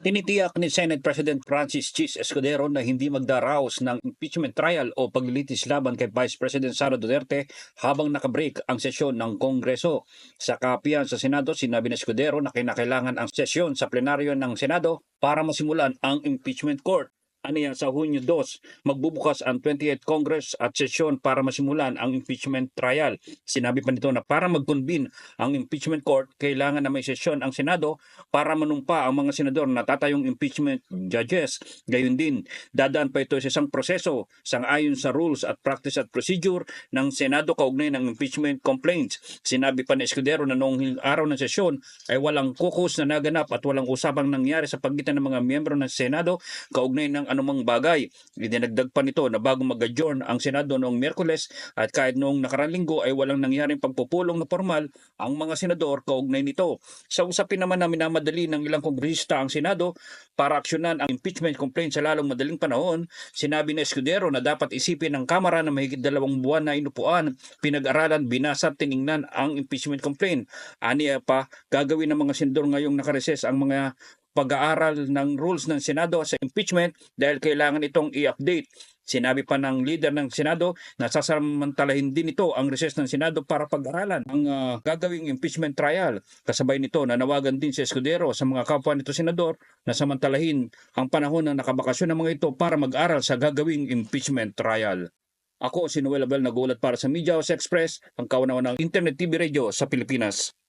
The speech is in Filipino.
Tinitiyak ni Senate President Francis Chis Escudero na hindi magdaraos ng impeachment trial o paglilitis laban kay Vice President Sara Duterte habang nakabreak ang sesyon ng Kongreso. Sa kapiyan sa Senado, sinabi ni Escudero na kinakailangan ang sesyon sa plenaryo ng Senado para masimulan ang impeachment court. Aniya sa Hunyo 2, magbubukas ang 28th Congress at sesyon para masimulan ang impeachment trial. Sinabi pa nito na para mag-convene ang impeachment court, kailangan na may sesyon ang Senado para manumpa ang mga senador na tatayong impeachment judges. Gayun din, dadaan pa ito sa isang proseso sang-ayon sa rules at practice at procedure ng Senado kaugnay ng impeachment complaints. Sinabi pa ni Escudero na noong araw ng sesyon ay walang caucus na naganap at walang usapang nangyari sa pagitan ng mga miyembro ng Senado kaugnay ng anumang bagay. Idinagdag pa nito na bago mag-adjourn ang Senado noong Miyerkules at kahit noong nakarang linggo ay walang nangyaring pagpupulong na formal ang mga senador kaugnay nito. Sa usapin naman na minamadali ng ilang kongresista ang Senado para aksyonan ang impeachment complaint sa lalong madaling panahon, sinabi ni Escudero na dapat isipin ng Kamara na mahigit 2 buwan na inupuan, pinag-aralan, binasa at tiningnan ang impeachment complaint. Aniya pa, gagawin ng mga senador ngayong nakareses ang mga pag-aaral ng rules ng Senado sa impeachment dahil kailangan itong i-update. Sinabi pa ng leader ng Senado na sasamantalahin din ito ang recess ng Senado para pag-aralan ang gagawing impeachment trial. Kasabay nito, nanawagan din si Escudero sa mga kapwa nito senador na samantalahin ang panahon ng nakabakasyon ng mga ito para mag-aral sa gagawing impeachment trial. Ako si Noel Abel, nagulat para sa Media House Express, ang kaunawan ng Internet TV Radio sa Pilipinas.